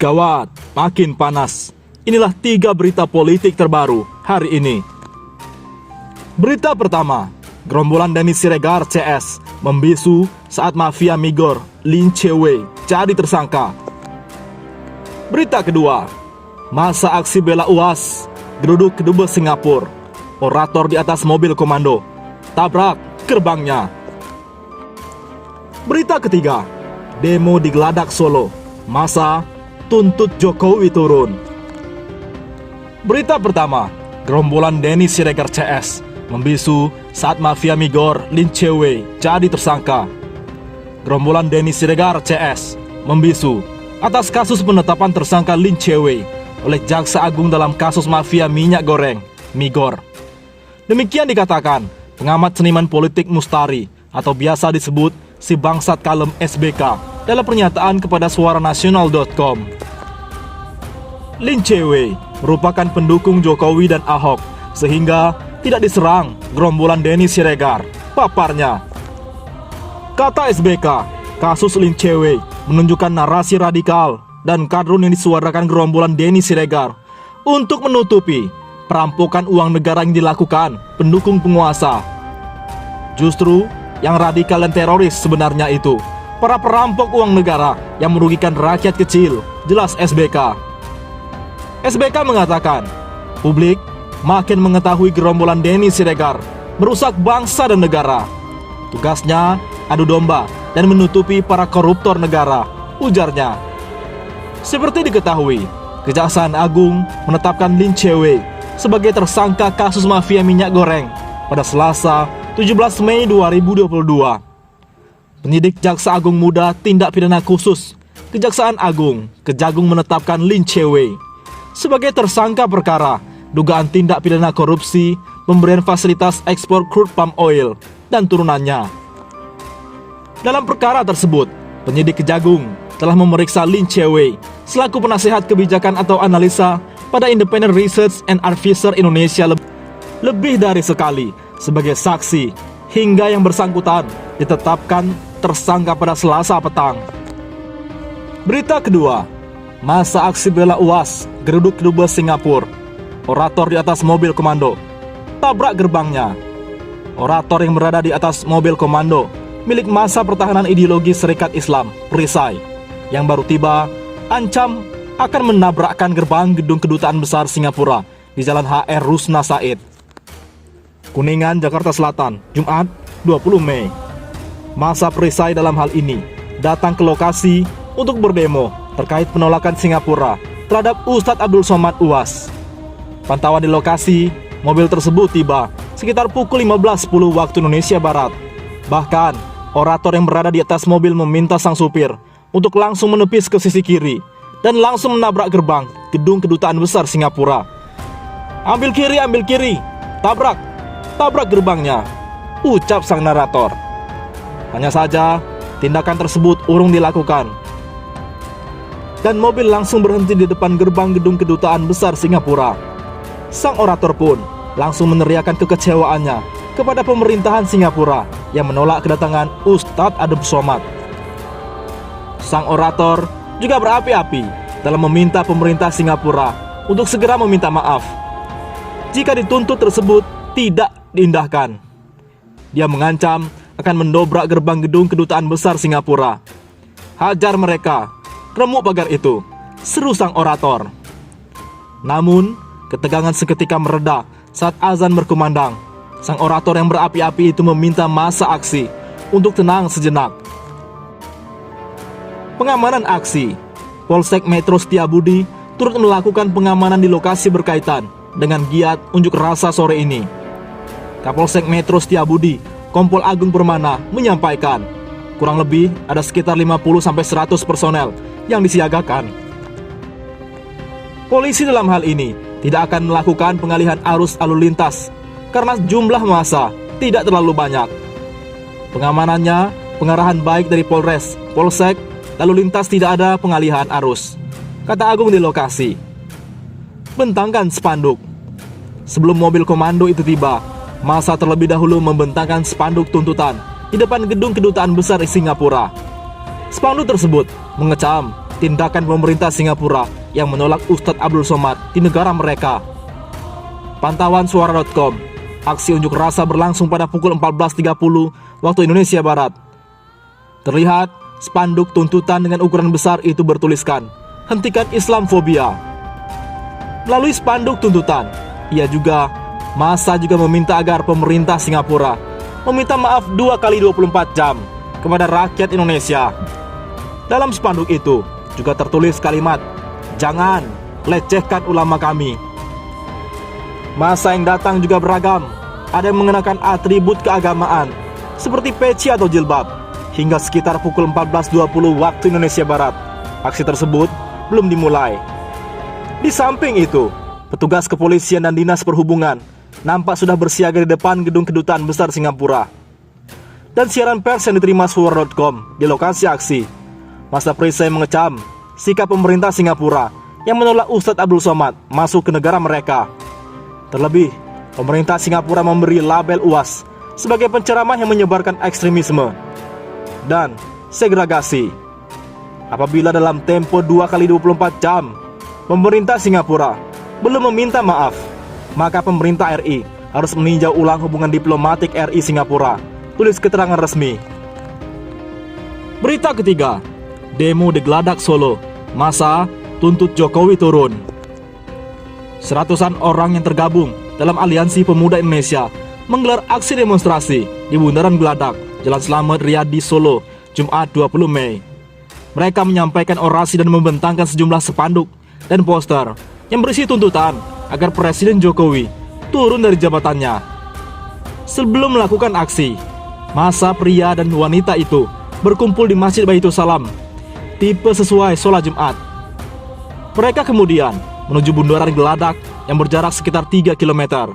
Gawat, makin panas. Inilah 3 berita politik terbaru hari ini. Berita pertama, gerombolan Denny Siregar CS membisu saat mafia Migor Lin Che-wei jadi tersangka. Berita kedua, masa aksi bela UAS geruduk kedubes Singapura, orator di atas mobil komando, tabrak gerbangnya. Berita ketiga, demo di Geladak Solo, masa tuntut Jokowi turun. Berita pertama, gerombolan Denny Siregar CS membisu saat mafia Migor Lin Che-wei jadi tersangka. Gerombolan Denny Siregar CS membisu atas kasus penetapan tersangka Lin Che-wei oleh Jaksa Agung dalam kasus mafia minyak goreng Migor. Demikian dikatakan pengamat seniman politik Mustari atau biasa disebut si bangsat kalem SBK dalam pernyataan kepada suaranasional.com. Lin Che-wei merupakan pendukung Jokowi dan Ahok sehingga tidak diserang gerombolan Denny Siregar, paparnya. Kata SBK, kasus Lin Che-wei menunjukkan narasi radikal dan kadrun yang disuarakan gerombolan Denny Siregar untuk menutupi perampokan uang negara yang dilakukan pendukung penguasa. Justru yang radikal dan teroris sebenarnya itu para perampok uang negara yang merugikan rakyat kecil, jelas SBK. SBK mengatakan, publik makin mengetahui gerombolan Denny Siregar merusak bangsa dan negara. Tugasnya adu domba dan menutupi para koruptor negara, ujarnya. Seperti diketahui, Kejaksaan Agung menetapkan Lin Che-wei sebagai tersangka kasus mafia minyak goreng pada Selasa 17 Mei 2022. Penyidik Jaksa Agung Muda Tindak Pidana Khusus Kejaksaan Agung Kejagung menetapkan Lin Che-wei sebagai tersangka perkara dugaan tindak pidana korupsi pemberian fasilitas ekspor crude palm oil dan turunannya. Dalam perkara tersebut, penyidik Kejagung telah memeriksa Lin Che-wei selaku penasehat kebijakan atau analisa pada Independent Research and Advisor Indonesia lebih dari sekali sebagai saksi hingga yang bersangkutan ditetapkan tersangka pada Selasa petang. Berita kedua, masa aksi bela UAS geruduk kedubes Singapura, orator di atas mobil komando, tabrak gerbangnya. Orator yang berada di atas mobil komando milik Masa Pertahanan Ideologi Serikat Islam Perisai yang baru tiba ancam akan menabrakkan gerbang gedung kedutaan besar Singapura di Jalan HR Rusna Said, Kuningan, Jakarta Selatan, Jumat 20 Mei. Masa Perisai dalam hal ini datang ke lokasi untuk berdemo terkait penolakan Singapura terhadap Ustadz Abdul Somad UAS. Pantauan di lokasi, mobil tersebut tiba sekitar pukul 15.10 waktu Indonesia Barat. Bahkan, orator yang berada di atas mobil meminta sang supir untuk langsung menepis ke sisi kiri dan langsung menabrak gerbang gedung kedutaan besar Singapura. Ambil kiri, tabrak gerbangnya, ucap sang narator. Hanya saja, tindakan tersebut urung dilakukan dan mobil langsung berhenti di depan gerbang gedung kedutaan besar Singapura. Sang orator pun langsung meneriakkan kekecewaannya kepada pemerintahan Singapura yang menolak kedatangan Ustadz Abdul Somad. Sang orator juga berapi-api dalam meminta pemerintah Singapura untuk segera meminta maaf jika dituntut tersebut tidak diindahkan. Dia mengancam akan mendobrak gerbang gedung kedutaan besar Singapura. Hajar mereka, remuk pagar itu, seru sang orator. Namun, ketegangan seketika mereda saat azan berkumandang. Sang orator yang berapi-api itu meminta massa aksi untuk tenang sejenak. Pengamanan aksi, Polsek Metro Setiabudi turut melakukan pengamanan di lokasi berkaitan dengan giat unjuk rasa sore ini. Kapolsek Metro Setiabudi, Kompol Agung Permana menyampaikan, kurang lebih ada sekitar 50-100 personel yang disiagakan. Polisi dalam hal ini tidak akan melakukan pengalihan arus lalu lintas karena jumlah massa tidak terlalu banyak. Pengamanannya, pengarahan baik dari Polres, Polsek, lalu lintas tidak ada pengalihan arus, kata Agung di lokasi. Bentangkan spanduk. Sebelum mobil komando itu tiba, massa terlebih dahulu membentangkan spanduk tuntutan di depan gedung kedutaan besar di Singapura. Spanduk tersebut mengecam tindakan pemerintah Singapura yang menolak Ustadz Abdul Somad di negara mereka. Pantauan suara.com, aksi unjuk rasa berlangsung pada pukul 14.30 waktu Indonesia Barat. Terlihat spanduk tuntutan dengan ukuran besar itu bertuliskan, "Hentikan Islamfobia." Melalui spanduk tuntutan, massa juga meminta agar pemerintah Singapura meminta maaf 2 kali 24 jam kepada rakyat Indonesia. Dalam spanduk itu juga tertulis kalimat, "Jangan lecehkan ulama kami." Massa yang datang juga beragam, ada yang mengenakan atribut keagamaan seperti peci atau jilbab. Hingga sekitar pukul 14.20 waktu Indonesia Barat, aksi tersebut belum dimulai. Di samping itu, petugas kepolisian dan dinas perhubungan nampak sudah bersiaga di depan gedung kedutaan besar Singapura. Dan siaran pers yang diterima suara.com di lokasi aksi, massa perisai mengecam sikap pemerintah Singapura yang menolak Ustadz Abdul Somad masuk ke negara mereka. Terlebih, pemerintah Singapura memberi label UAS sebagai penceramah yang menyebarkan ekstremisme dan segregasi. Apabila dalam tempo 2 kali 24 jam pemerintah Singapura belum meminta maaf, maka pemerintah RI harus meninjau ulang hubungan diplomatik RI Singapura, tulis keterangan resmi. Berita ketiga, demo di Geladak Solo, massa tuntut Jokowi turun. Seratusan orang yang tergabung dalam Aliansi Pemuda Indonesia menggelar aksi demonstrasi di Bundaran Geladak, Jalan Slamet Riyadi, Solo, Jumat 20 Mei. Mereka menyampaikan orasi dan membentangkan sejumlah spanduk dan poster yang berisi tuntutan agar Presiden Jokowi turun dari jabatannya. Sebelum melakukan aksi, massa pria dan wanita itu berkumpul di Masjid Baitul Salam, tipe sesuai sholat Jumat. Mereka kemudian menuju Bundaran Geladak yang berjarak sekitar 3 km.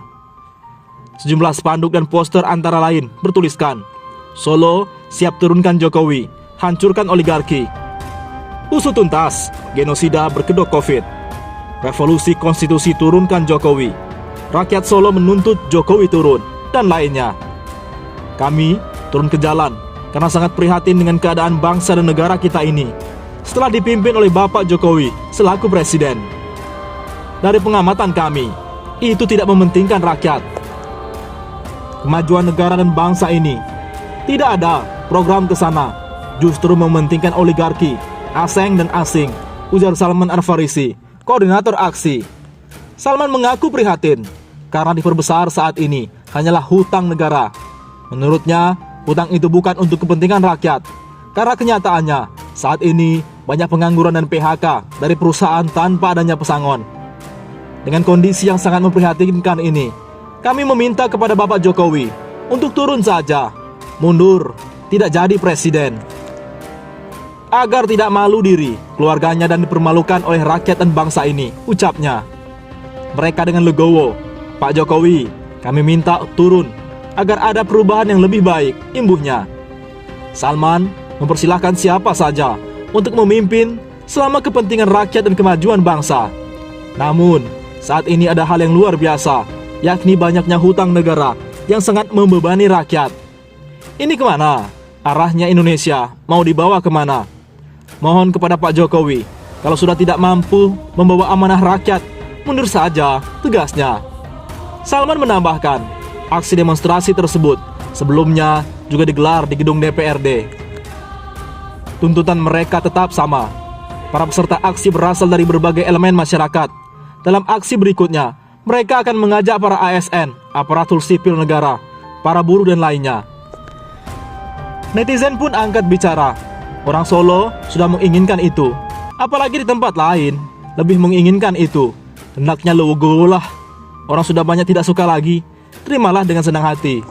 Sejumlah spanduk dan poster antara lain bertuliskan, "Solo siap turunkan Jokowi, hancurkan oligarki. Usut tuntas, genosida berkedok Covid. Revolusi konstitusi turunkan Jokowi. Rakyat Solo menuntut Jokowi turun," dan lainnya. "Kami turun ke jalan karena sangat prihatin dengan keadaan bangsa dan negara kita ini setelah dipimpin oleh Bapak Jokowi selaku presiden. Dari pengamatan kami, itu tidak mementingkan rakyat. Kemajuan negara dan bangsa ini tidak ada program ke sana, justru mementingkan oligarki, asing dan asing," ujar Salman Al-Farisi, koordinator aksi. Salman mengaku prihatin karena diperbesar saat ini hanyalah hutang negara. Menurutnya, hutang itu bukan untuk kepentingan rakyat, karena kenyataannya saat ini banyak pengangguran dan PHK dari perusahaan tanpa adanya pesangon. Dengan kondisi yang sangat memprihatinkan ini, kami meminta kepada Bapak Jokowi untuk turun saja, mundur, tidak jadi presiden. Agar tidak malu diri, keluarganya dan dipermalukan oleh rakyat dan bangsa ini, ucapnya. Mereka dengan legowo, "Pak Jokowi, kami minta turun agar ada perubahan yang lebih baik," imbuhnya. Salman mempersilahkan siapa saja untuk memimpin selama kepentingan rakyat dan kemajuan bangsa. Namun, saat ini ada hal yang luar biasa, yakni banyaknya hutang negara yang sangat membebani rakyat. Ini kemana? Arahnya Indonesia mau dibawa kemana? Mohon kepada Pak Jokowi, kalau sudah tidak mampu membawa amanah rakyat, mundur saja, tegasnya. Salman menambahkan, aksi demonstrasi tersebut sebelumnya juga digelar di gedung DPRD. Tuntutan mereka tetap sama. Para peserta aksi berasal dari berbagai elemen masyarakat. Dalam aksi berikutnya, mereka akan mengajak para ASN, aparatur sipil negara, para buruh dan lainnya. Netizen pun angkat bicara. Orang Solo sudah menginginkan itu, apalagi di tempat lain lebih menginginkan itu. Hendaknya legowo lah. Orang sudah banyak tidak suka lagi, terimalah dengan senang hati.